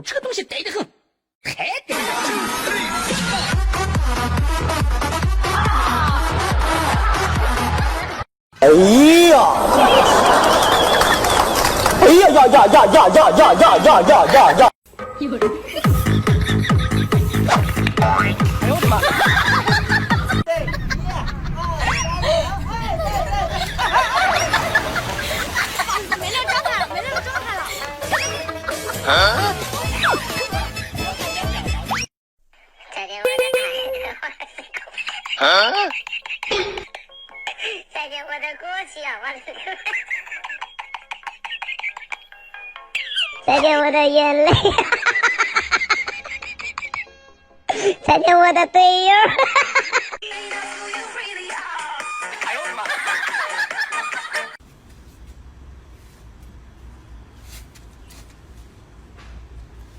呦，这个东西呆得很，太呆了。哎呀！哎呀呀呀呀呀呀呀呀呀呀呀呀！有人。哎呦我的妈！没那个状态了，没那个状态了。再见我的再见我的过去啊，我的再见我的眼泪，再见我的队友。哎呦我的妈！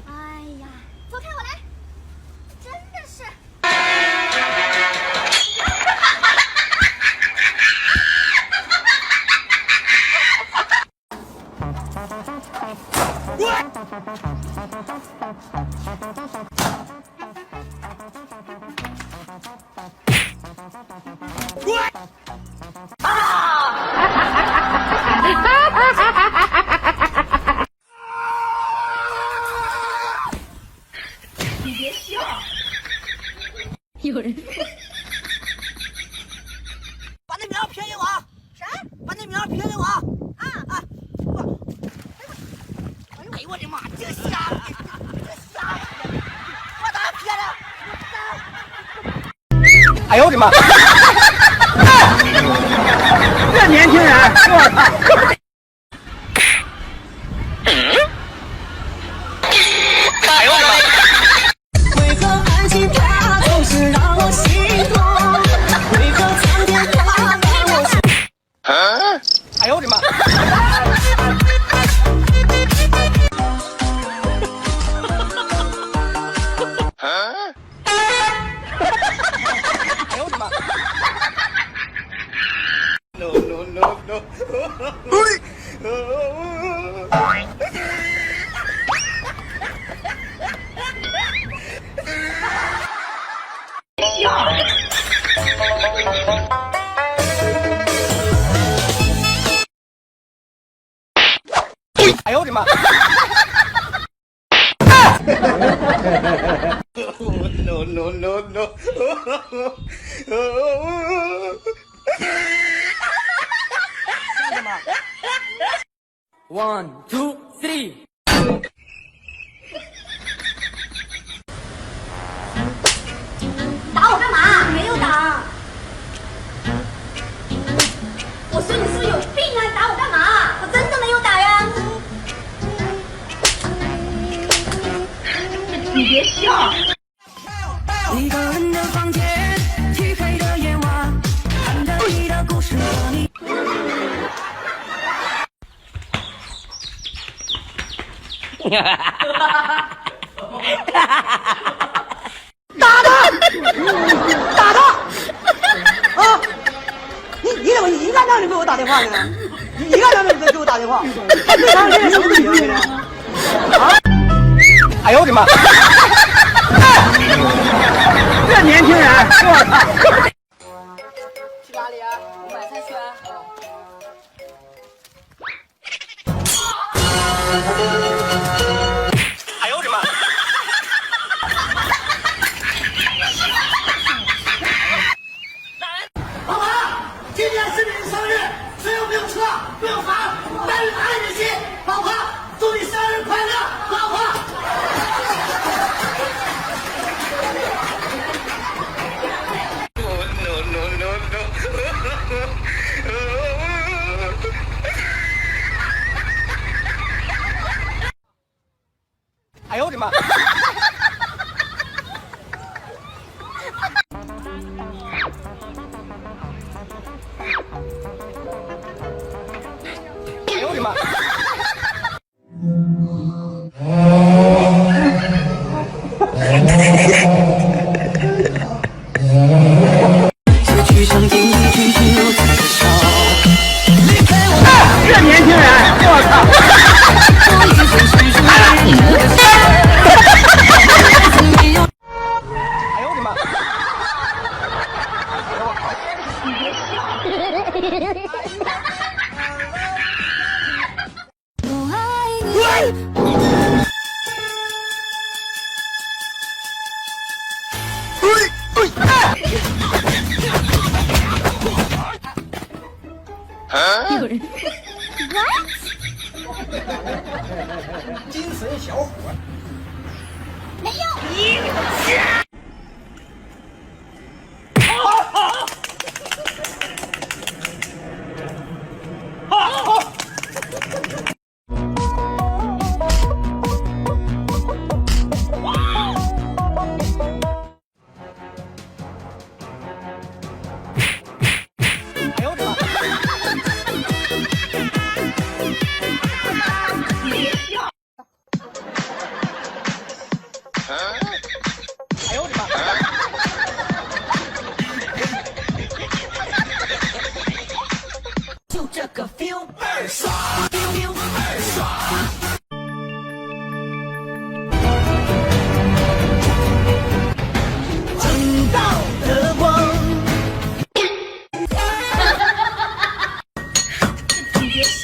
哎呀，走开，我来！真的是。你别笑。有人。把那苗撇给我。啥？把那苗撇给我。啊啊！哎呦我的妈！这个瞎子，这瞎子，我咋撇了？哎呦我的妈！这年轻人，我操！哎呦我的妈！为何爱情它总是让我心痛？为何苍天它让我心哎呦我的妈！哎呦我的妈 ！No no no no！ 哎呦我的妈 ！No no no no！ One two three！ 打我干嘛？没有打。我说你是不是有病啊？打我干嘛？我真的没有打呀。你别笑。一个人的房间，漆黑的夜晚，看着你的故事和你。打他！打他！啊！你怎么一干仗就给我打电话呢？你一干仗就给我打电话，他对方现在什么水平呢？啊！哎呦我的妈！这年轻人，我操！去哪里啊？我买菜去啊。哎呦我的妈！老婆，今天是你的生日，虽然没有车，没有房，但是爱你的心，老婆，祝你生日快乐，老婆。No no no no！ 哎呦我的妈！哎呦我的妈！是去上天地去心如此的少。这年轻人，我操！精神小伙。没用。哎呦我的妈！别笑。哎呦我的妈！就这个 feel 倍儿爽 ，feel 倍儿爽。正道的光。你别笑。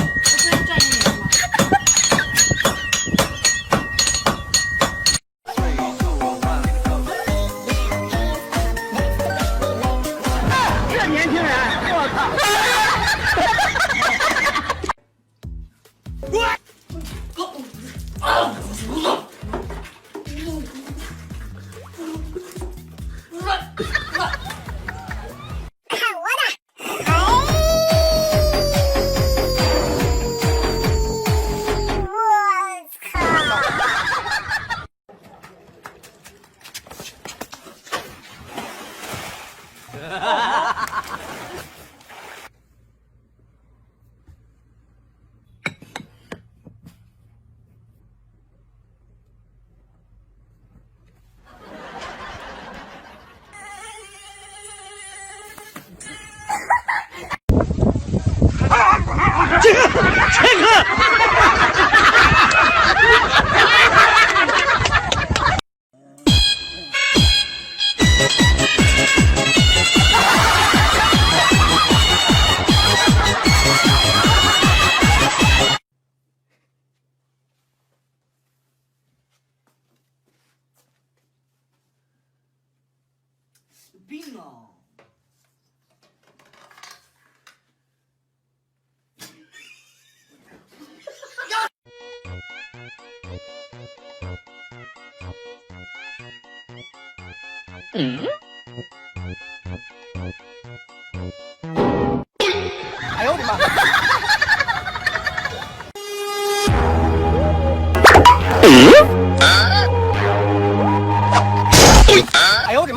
我突然转移你了吗？这年轻人，我靠！病啊！哎呦我的妈！哎呦我的妈！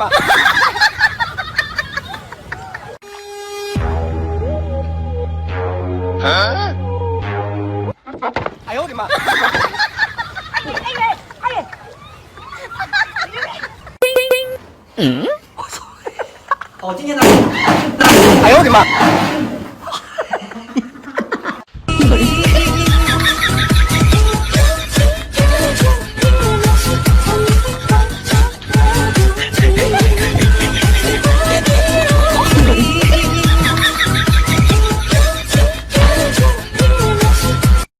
哎呦我的妈！哦，今天呢？哎呦我的妈！